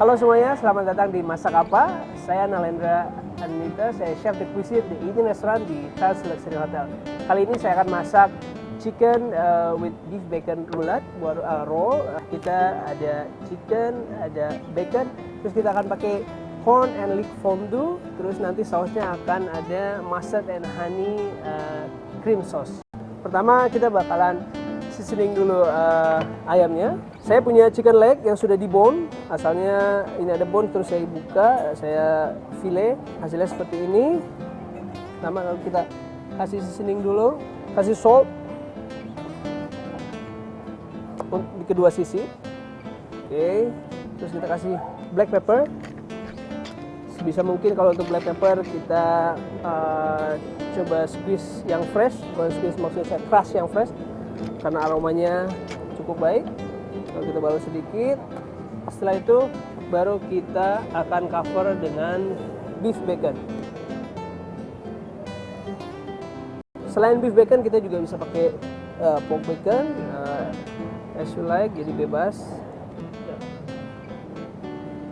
Halo semuanya, selamat datang di Masak Apa. Saya Nalendra Anita, saya chef de cuisine di Eden Restaurant di Thales Luxury Hotel. Kali ini saya akan masak chicken with beef bacon roulade roll. Kita ada chicken, ada bacon, terus kita akan pakai corn and leek fondue. Terus nanti sausnya akan ada mustard and honey cream sauce. Pertama kita bakalan seasoning dulu ayamnya. Saya punya chicken leg yang sudah dibone. Asalnya ini ada bone, terus saya buka, saya fillet. Hasilnya seperti ini. Pertama kalau kita kasih seasoning dulu, kasih salt di kedua sisi. Oke. Terus kita kasih black pepper. Sebisa mungkin kalau untuk black pepper kita coba squeeze yang fresh, bukan squeeze maksudnya saya crush yang fresh karena aromanya cukup baik. Kalau kita baru sedikit, setelah itu baru kita akan cover dengan beef bacon. Selain beef bacon kita juga bisa pakai pork bacon, as you like, jadi bebas.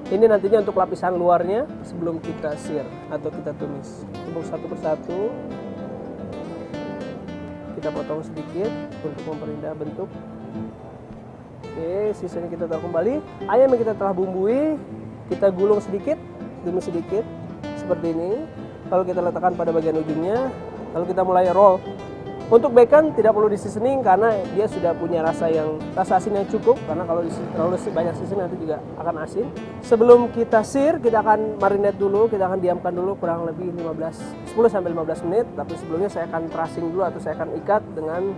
Ini nantinya untuk lapisan luarnya sebelum kita sear atau kita tumis. Tumbuk satu persatu, kita potong sedikit untuk memperindah bentuk. Oke, sisanya kita taruh kembali. Ayam yang kita telah bumbui, kita gulung sedikit, tumis sedikit, seperti ini. Lalu kita letakkan pada bagian ujungnya, lalu kita mulai roll. Untuk bacon tidak perlu di seasoning karena dia sudah punya rasa asin yang cukup. Karena kalau terlalu banyak seasoning nanti juga akan asin. Sebelum kita sear, kita akan marinate dulu, kita akan diamkan dulu kurang lebih 10-15 menit. Tapi sebelumnya saya akan trussing dulu atau saya akan ikat dengan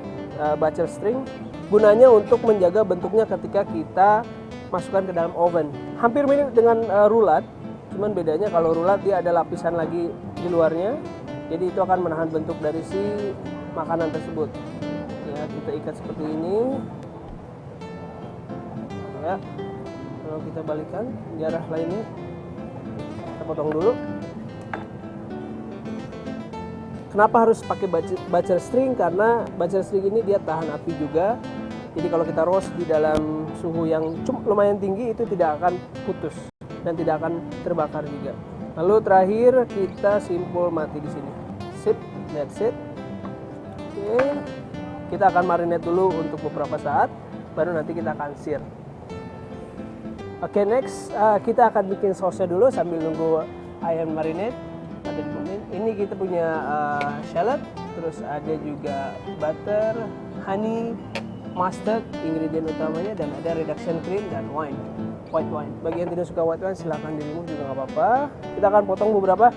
butcher string. Gunanya untuk menjaga bentuknya ketika kita masukkan ke dalam oven. Hampir mirip dengan roulade, cuman bedanya kalau roulade dia ada lapisan lagi di luarnya. Jadi itu akan menahan bentuk dari si makanan tersebut. Ya, kita ikat seperti ini. Ya. Lalu kita balikkan di arah lainnya. Kita potong dulu. Kenapa harus pakai butcher string? Karena butcher string ini dia tahan api juga. Jadi kalau kita roast di dalam suhu yang lumayan tinggi itu tidak akan putus dan tidak akan terbakar juga. Lalu terakhir kita simpul mati di sini. Sip, that's it. Oke, kita akan marinate dulu untuk beberapa saat, baru nanti kita akan sear. Oke, next kita akan bikin sausnya dulu sambil nunggu ayam marinate. Ini kita punya shallot, terus ada juga butter, honey, mustard, ingredient utamanya, dan ada reduction cream dan white wine. Bagi yang tidak suka white wine silahkan di remove juga nggak apa-apa. Kita akan potong beberapa.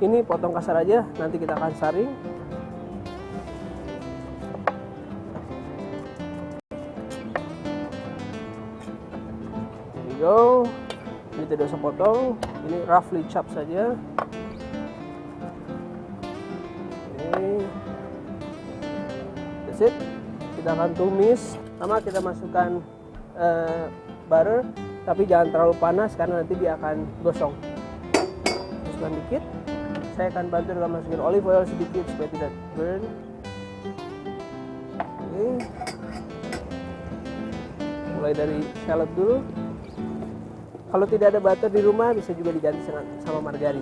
Ini potong kasar aja, nanti kita akan saring. Here we go. Ini tidak usah potong, ini roughly chop saja. Oke, that's it. Kita akan tumis. Pertama kita masukkan butter, tapi jangan terlalu panas karena nanti dia akan gosong. Masukkan dikit. Saya akan bantu dengan masukin olive oil sedikit supaya tidak burn. Oke. Mulai dari shallot dulu. Kalau tidak ada butter di rumah bisa juga diganti sama margarin.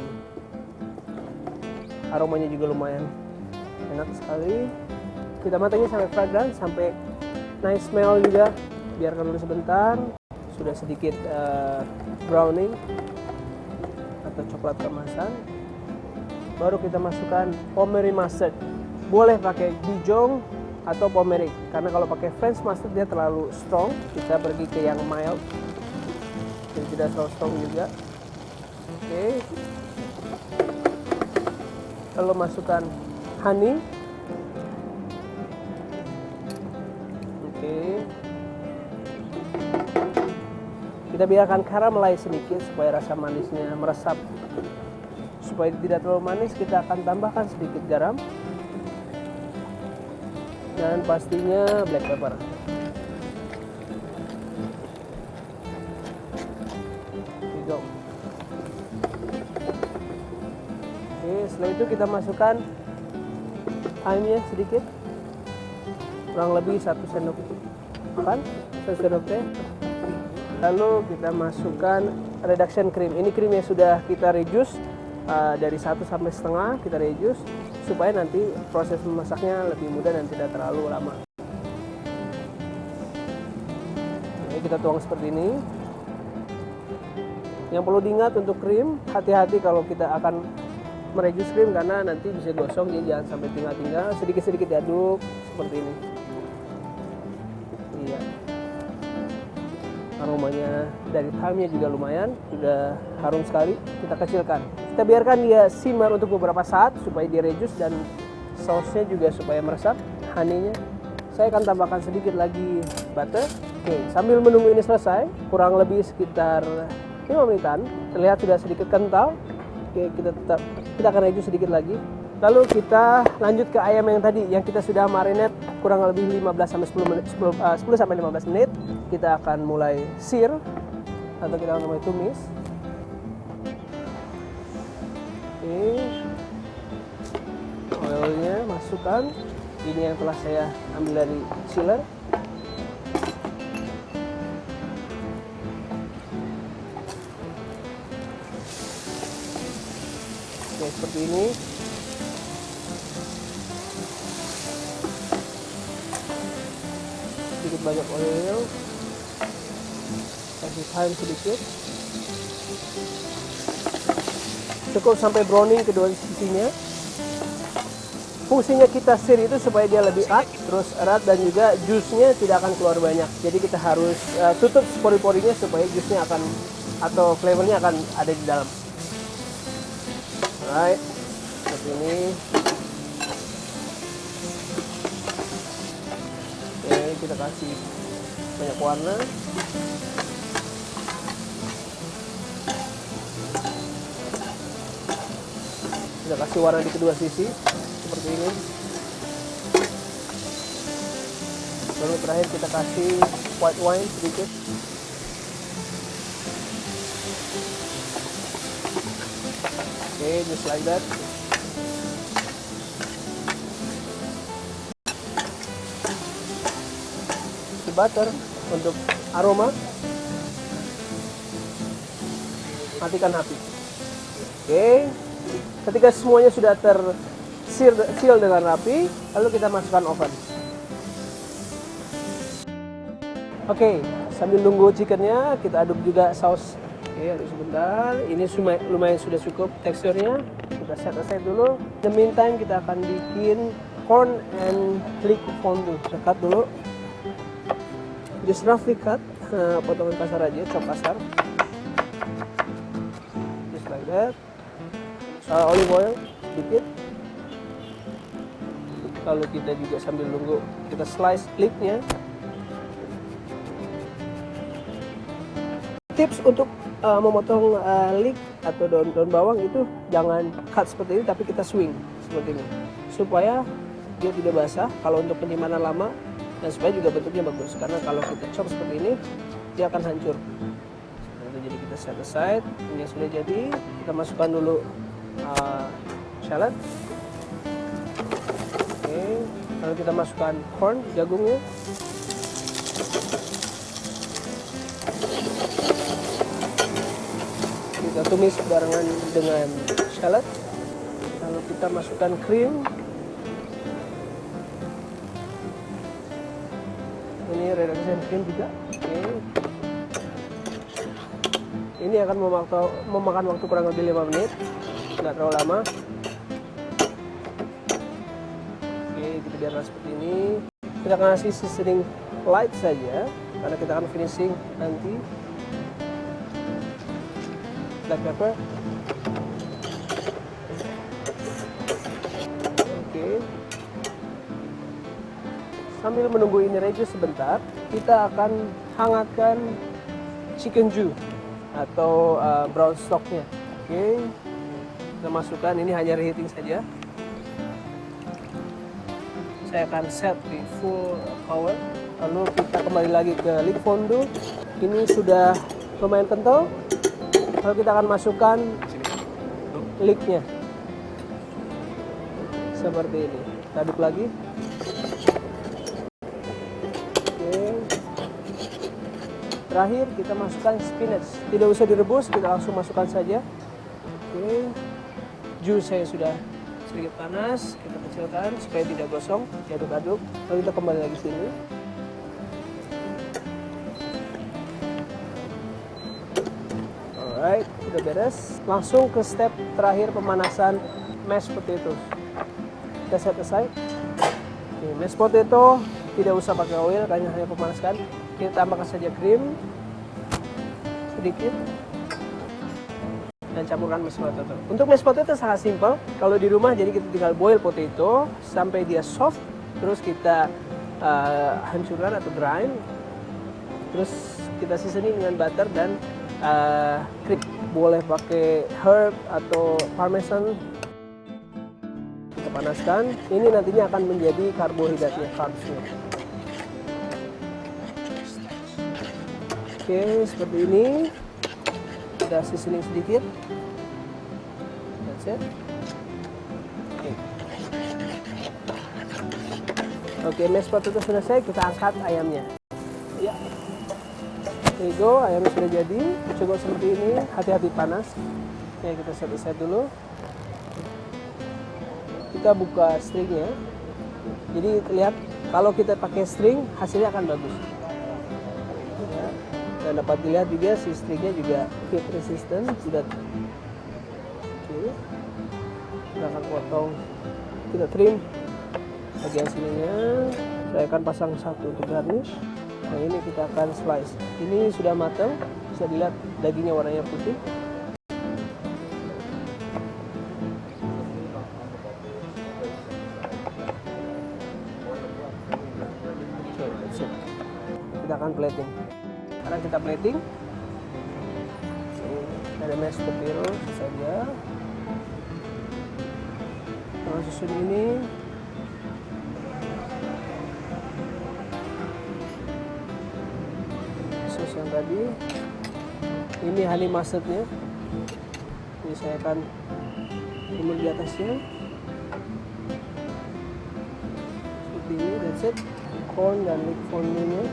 Aromanya juga lumayan enak sekali. Kita matangnya sampai fragrant, sampai nice smell juga. Biarkan dulu sebentar. Sudah sedikit browning atau coklat kemasan. Baru kita masukkan pommery mustard. Boleh pakai Dijon atau pommery, karena kalau pakai French mustard dia terlalu strong. Kita pergi ke yang mild, yang tidak terlalu strong juga. Oke. Lalu masukkan honey. Oke. Kita biarkan caramelize sedikit supaya rasa manisnya meresap. Supaya tidak terlalu manis, kita akan tambahkan sedikit garam dan pastinya black pepper. Here we go. Oke, setelah itu kita masukkan ayamnya sedikit, kurang lebih 1 sendok makan, 1 sendok teh. Lalu kita masukkan reduction cream. Ini krim yang sudah kita reduce dari 1 sampai setengah, kita reduce supaya nanti proses memasaknya lebih mudah dan tidak terlalu lama. Jadi kita tuang seperti ini. Yang perlu diingat untuk krim, hati-hati kalau kita akan mereduce krim karena nanti bisa gosong, jadi jangan sampai tinggal-tinggal. Sedikit-sedikit diaduk seperti ini. Iya. Aromanya dari thyme-nya juga lumayan, sudah harum sekali. Kita kecilkan. Kita biarkan dia simmer untuk beberapa saat supaya dia reduce dan sausnya juga supaya meresap, honey-nya. Saya akan tambahkan sedikit lagi butter. Oke, sambil menunggu ini selesai, kurang lebih sekitar 5 menitan, terlihat sudah sedikit kental. Oke, kita akan reduce sedikit lagi. Lalu kita lanjut ke ayam yang tadi yang kita sudah marinate kurang lebih 15 sampai 10 menit, 10 sampai 15 menit. Kita akan mulai sear atau kita akan mulai tumis. Oke. Oilnya masukkan. Ini yang telah saya ambil dari chiller. Oke, seperti ini. Sedikit banyak oil, kasih thyme sedikit, cukup sampai browning kedua sisinya. Fungsinya kita sear itu supaya dia lebih erat dan juga jusnya tidak akan keluar banyak. Jadi kita harus tutup pori-porinya supaya jusnya akan atau flavornya akan ada di dalam. Alright, seperti ini. Kita kasih banyak warna. Kita kasih warna di kedua sisi seperti ini. Lalu terakhir kita kasih white wine sedikit. Oke, just like that. Butter untuk aroma. Matikan api. Oke. Ketika semuanya sudah terseal dengan rapi, lalu kita masukkan oven. Oke, sambil nunggu chickennya, kita aduk juga saus. Oke, aduk sebentar. Ini lumayan sudah cukup teksturnya. Kita set aside dulu. In the meantime, kita akan bikin corn and leek fondue. Sekat dulu. Just roughly cut, potongan kasar aja, chop kasar. Just like that. Olive oil sedikit. Lalu kita juga sambil nunggu, kita slice leeknya. Tips untuk memotong leek atau daun bawang itu jangan cut seperti ini, tapi kita swing seperti ini supaya dia tidak basah. Kalau untuk penyimpanan lama dan supaya juga bentuknya bagus, karena kalau kita chop seperti ini dia akan hancur. Jadi kita set aside. Ini sudah jadi, kita masukkan dulu shallot. Oke, lalu kita masukkan corn, jagungnya. Kita tumis barengan dengan shallot. Lalu kita masukkan krim. Ini reduction cream juga. Oke. Ini akan memakan waktu kurang lebih 5 menit, nggak terlalu lama. Oke, kita biarkan seperti ini. Kita akan kasih seasoning light saja, karena kita akan finishing nanti. Black pepper. Oke. Sambil menunggu ini reduce sebentar, kita akan hangatkan chicken jus atau brown stocknya. Oke, kita masukkan, ini hanya reheating saja. Saya akan set di full power. Lalu kita kembali lagi ke leek fondue. Ini sudah lumayan kental. Lalu kita akan masukkan leeknya seperti ini. Kita aduk lagi. Terakhir kita masukkan spinach. Tidak usah direbus, kita langsung masukkan saja. Oke. Jus saya sudah sedikit panas, kita kecilkan supaya tidak gosong. Diaduk-aduk. Lalu kita kembali lagi sini. Alright, udah beres. Langsung ke step terakhir pemanasan mashed potatoes. Kita set aside. Oke, mashed potato tidak usah pakai oil, hanya pemanaskan. Kita tambahkan saja krim sedikit dan campurkan mashed potato. Untuk mashed potato sangat simpel. Kalau di rumah jadi kita tinggal boil potato sampai dia soft, terus kita hancurkan atau grind. Terus kita seasoning dengan butter dan krim. Boleh pakai herb atau parmesan. Kita panaskan. Ini nantinya akan menjadi karbohidratnya, carbsnya. Oke, seperti ini. Kita seasoning sedikit. That's it. Oke, mashed potato sudah selesai. Kita angkat ayamnya. Ya. There you go, ayamnya sudah jadi. Coba seperti ini, hati-hati panas. Oke, kita set aside dulu. Kita buka stringnya. Jadi lihat, kalau kita pakai string, hasilnya akan bagus. Ya. Dan dapat dilihat juga si stringnya juga heat resistant. Sudah. Oke. Kita akan potong. Kita trim bagian sininya. Saya akan pasang satu untuk garnish. Nah, ini kita akan slice. Ini sudah matang, bisa dilihat dagingnya warnanya putih. Kita akan plating. Sekarang kita plating. Ada mashed potato saja. Kalau susun ini. Yang tadi ini honey mustardnya, ini saya akan timur di atasnya seperti ini. That's it. Corn dan leek fondue-nya.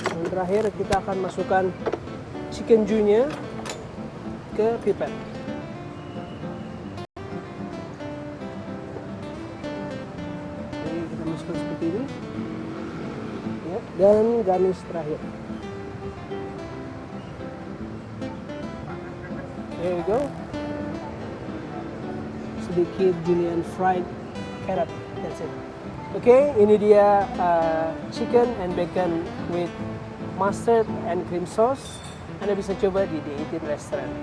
Dan terakhir kita akan masukkan chicken jus-nya ke pipet. Seperti ini ya, dan garnish terakhir. There you go. Sedikit julienne fried carrot. That's it. Oke, ini dia chicken and bacon with mustard and cream sauce. Anda bisa coba di The 18 Restaurant.